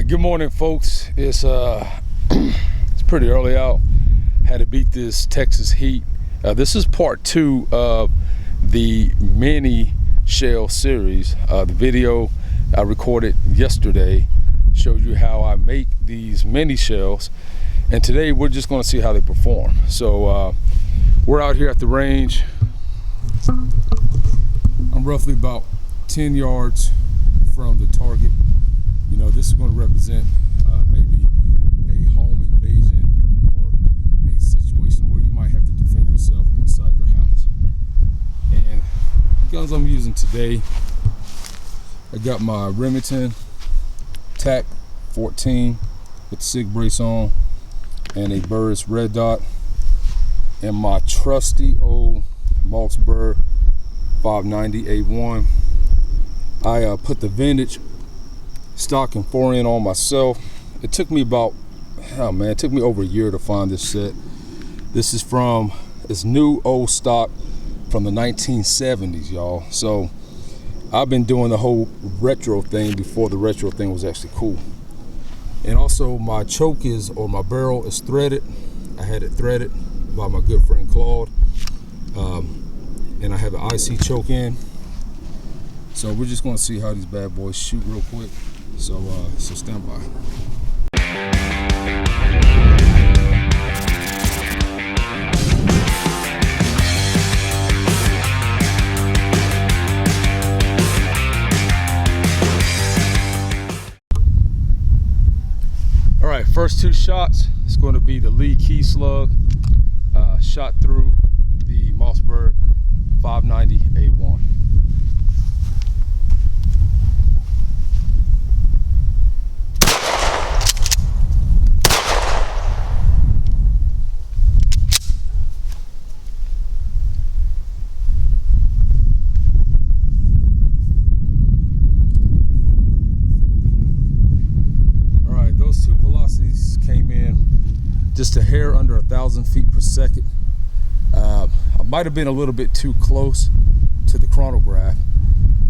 right, good morning, folks. It's pretty early out. Had to beat this Texas heat. This is part 2 of the mini shell series. The video I recorded yesterday showed you how I make these mini shells, and today we're just going to see how they perform. So we're out here at the range. I'm roughly about 10 yards from the target. You know, this is going to represent maybe a home invasion or a situation where you might have to defend yourself inside your house. And the guns I'm using today, I got my Remington TAC 14 with the SIG brace on and a Burris red dot, and my trusty old Mossberg 590 A1. I put the vintage stock and forend on myself. It took me about, it took me over a year to find this set. This is from, it's new old stock from the 1970s, y'all. So I've been doing the whole retro thing before the retro thing was actually cool. And also my choke is, or my barrel is threaded. I had it threaded by my good friend Claude. And I have an IC choke in. So we're just gonna see how these bad boys shoot real quick. So stand by. All right, first 2 shots. It's going to be the lead key slug, shot through the Mossberg 590 A1. Came in just a hair under 1,000 feet per second. I might have been a little bit too close to the chronograph,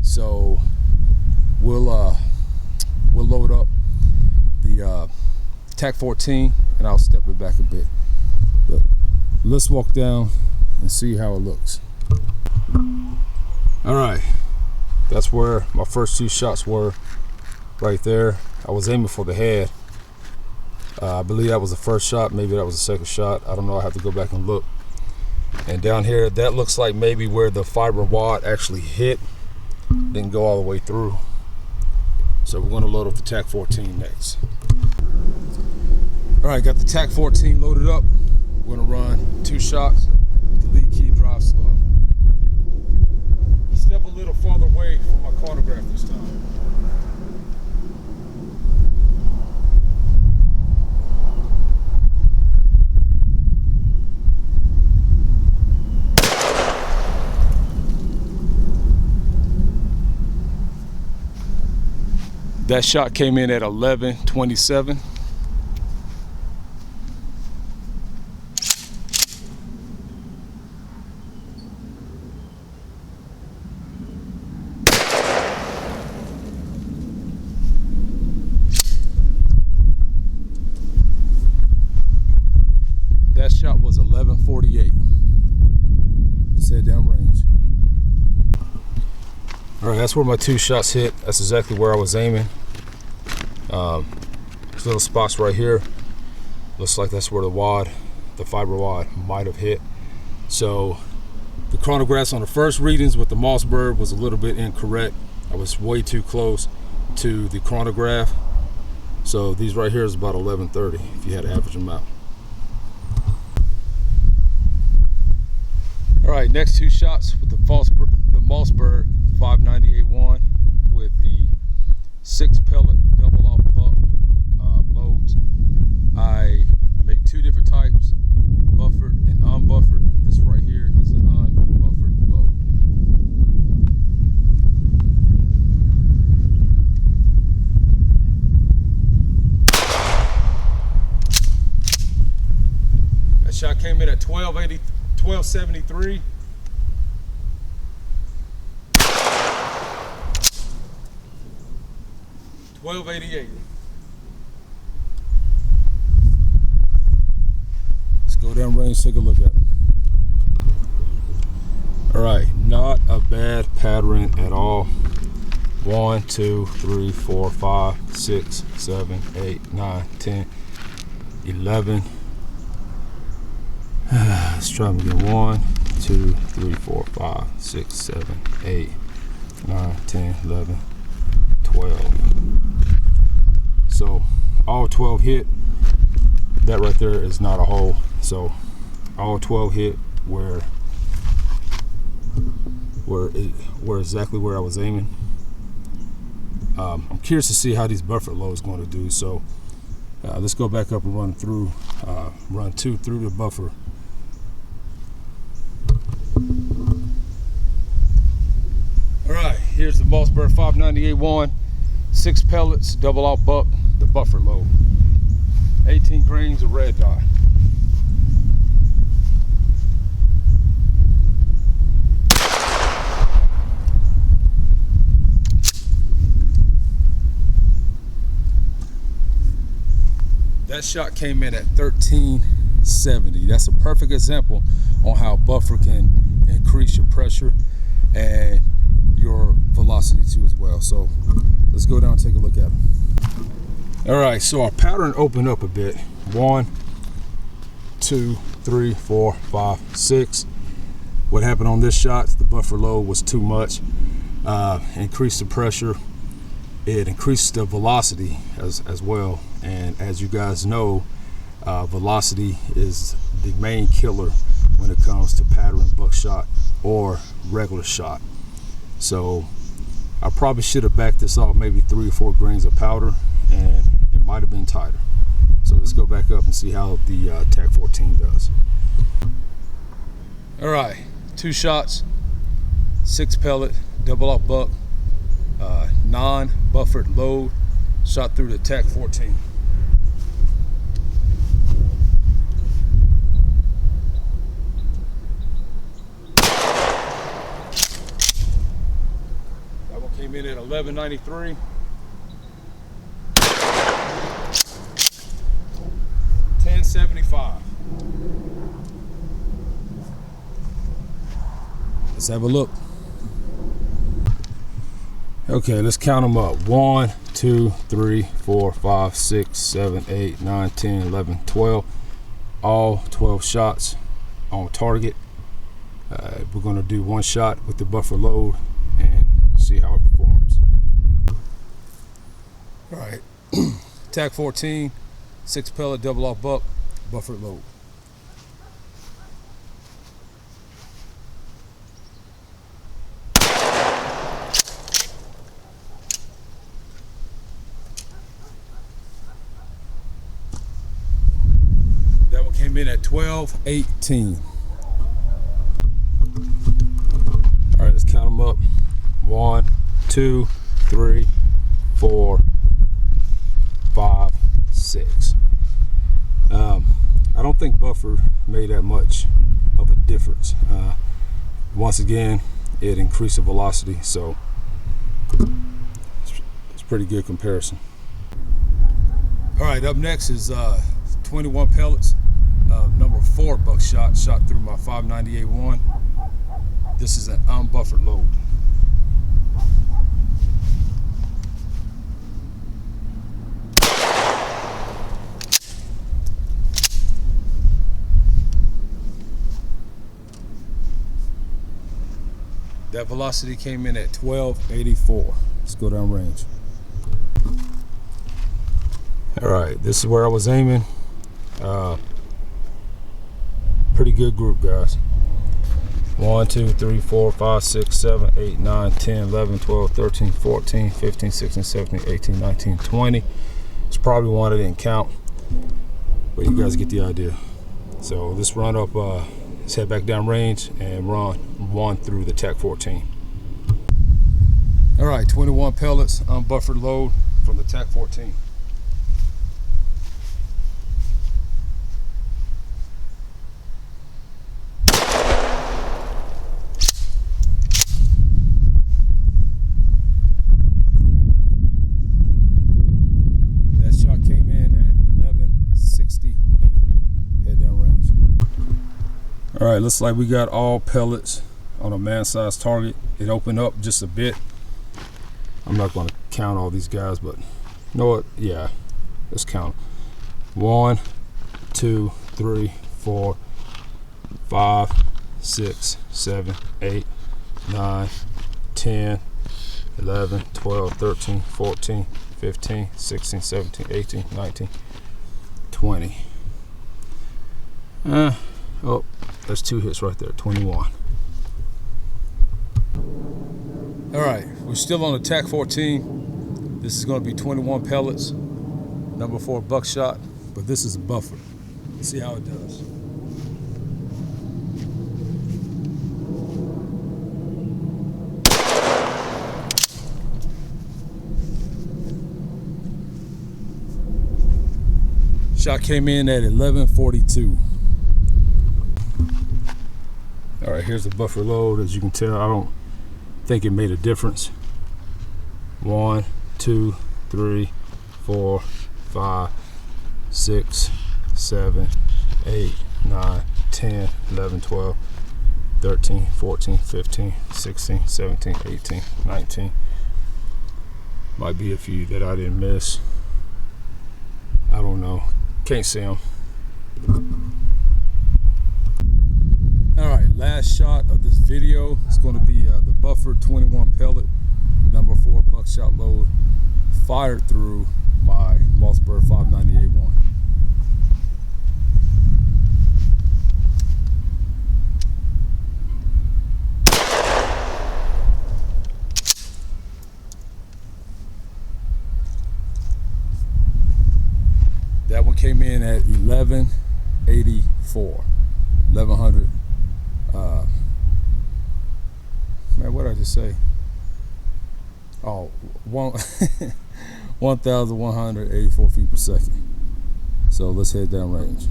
so we'll load up the TAC 14 and I'll step it back a bit. But let's walk down and see how it looks. All right, that's where my first 2 shots were, right there. I was aiming for the head. I believe that was the first shot, maybe that was the second shot. I don't know, I have to go back and look. And down here, that looks like maybe where the fiber wad actually hit, didn't go all the way through. So we're gonna load up the TAC 14 next. All right, got the TAC 14 loaded up. We're gonna run 2 shots with the lead key drive slug. Step a little farther away from my chronograph this time. That shot came in at 11:27. That shot was 11:48. Said downrange. All right, that's where my 2 shots hit. That's exactly where I was aiming. These little spots right here, looks like that's where the fiber wad might have hit. So the chronographs on the first readings with the Mossberg was a little bit incorrect. I was way too close to the chronograph. So these right here is about 11:30 if you had to average them out. All right, next 2 shots with the Mossberg 590 A1 with the 6 pellet double off buck loads. I made 2 different types, buffered and unbuffered. This right here is an unbuffered load. That shot came in at 1273. 1288. Go down range, take a look at it. All right, not a bad pattern at all. 1, 2, 3, 4, 5, 6, 7, 8, 9, 10, 11. Let's try them again. 1, 2, 3, 4, 5, 6, 7, 8, 9, 10, 11, 12. So all 12 hit. That right there is not a hole. So all 12 hit where exactly where I was aiming. I'm curious to see how these buffer low is going to do. So let's go back up and run two through the buffer. All right, here's the Mossberg 598-1, 6 pellets, double out buck, the buffer load, 18 grains of red dot. That shot came in at 1370. That's a perfect example on how buffer can increase your pressure and your velocity too as well. So let's go down and take a look at them. All right, so our pattern opened up a bit. 1, 2, 3, 4, 5, 6. What happened on this shot, the buffer load was too much. Increased the pressure. It increased the velocity as well. And as you guys know, velocity is the main killer when it comes to pattern buckshot or regular shot. So I probably should have backed this off maybe 3 or 4 grains of powder, and it might have been tighter. So let's go back up and see how the TAC 14 does. All right, 2 shots, 6 pellet, double out buck, non-buffered load, shot through the TAC 14. That one came in at 1193. 1075. Let's have a look. Okay, let's count them up. 1, 2, 3, 4, 5, 6, 7, 8, 9, 10, 11, 12. All 12 shots on target. We're going to do 1 shot with the buffer load and see how it performs. All right, TAC 14, 6 pellet, double off buck, buffer load. Came in at 1218. All right, let's count them up. 1, 2, 3, 4, 5, 6. I don't think buffer made that much of a difference. Once again, it increased the velocity, so it's pretty good comparison. All right, up next is 21 pellets. Number 4 buckshot, shot through my 598-1. This is an unbuffered load. That velocity came in at 1284. Let's go down range. All right, this is where I was aiming. Pretty good group, guys. 1, 2, 3, 4, 5, 6, 7, 8, 9, 10, 11, 12, 13, 14, 15, 16, 17, 18, 19, 20. It's probably one I didn't count, but you guys get the idea. So let's run up, let's head back down range and run 1 through the TAC 14. All right, 21 pellets, unbuffered load from the TAC 14. That shot came in at 1168. Head down range. All right, looks like we got all pellets on a man-sized target. It opened up just a bit. I'm not going to count all these guys, but you know what? Yeah, let's count. 1, 2, 3, 4, 5, 6, 7, 8, 9, 10, 11, 12, 13, 14, 15, 16, 17, 18, 19, 20. Oh, that's 2 hits right there, 21. All right, we're still on attack 14. This is going to be 21 pellets, number 4 buckshot, but this is a buffer. Let's see how it does. Shot came in at 11:42. All right, here's the buffer load. As you can tell, I don't think it made a difference. 1, 2, 3, 4, 5, 6, 7, 8, 9, 10, 11, 12, 13, 14, 15, 16, 17, 18, 19. Might be a few that I didn't miss. I don't know. Can't see them. All right, last shot of this video is going to be the buffer 21 pellet, number 4 buckshot load, fired through my Mossberg 598-1. That one came in at 1184, 1100. Man, what did I just say? Oh, 1,184 feet per second. So let's head downrange.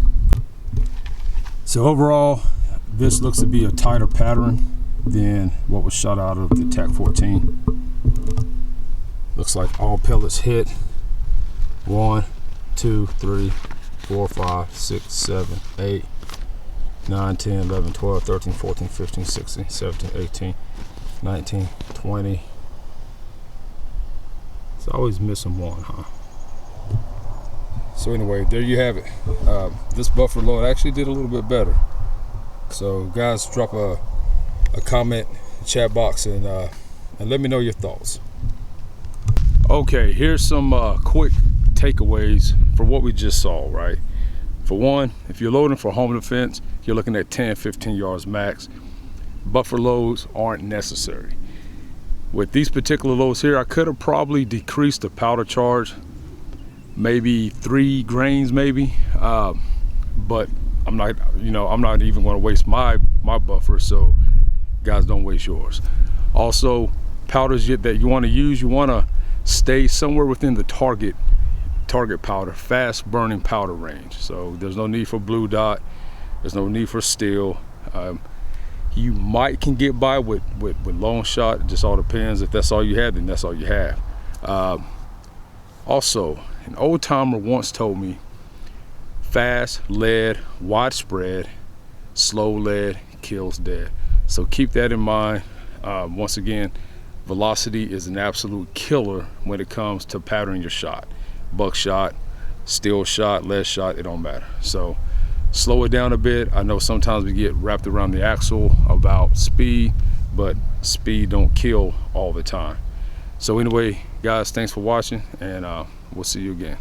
So overall, this looks to be a tighter pattern than what was shot out of the TAC 14. Looks like all pellets hit. 1, 2, 3, 4, 5, 6, 7, 8, 9, 10, 11, 12, 13, 14, 15, 16, 17, 18, 19, 20. It's always missing one, huh? So anyway, there you have it. This buffer load actually did a little bit better. So guys, drop a comment in the chat box and let me know your thoughts. Okay, here's some quick takeaways for what we just saw, right? For one, if you're loading for home defense, you're looking at 10-15 yards max. Buffer loads aren't necessary. With these particular loads here, I could have probably decreased the powder charge, maybe 3 grains maybe, but I'm not even going to waste my buffer, so guys, don't waste yours. Also, powders that you want to use, you want to stay somewhere within the target powder, fast burning powder range. So there's no need for blue dot, there's no need for steel. You can get by with long shot. It just all depends. If that's all you have, then that's all you have. Also, an old timer once told me, fast lead, widespread, slow lead kills dead. So keep that in mind. Once again, velocity is an absolute killer when it comes to patterning your shot. Buckshot, steel shot, lead shot, it don't matter. So slow it down a bit. I know sometimes we get wrapped around the axle about speed, but speed don't kill all the time. So anyway, guys, thanks for watching, and we'll see you again.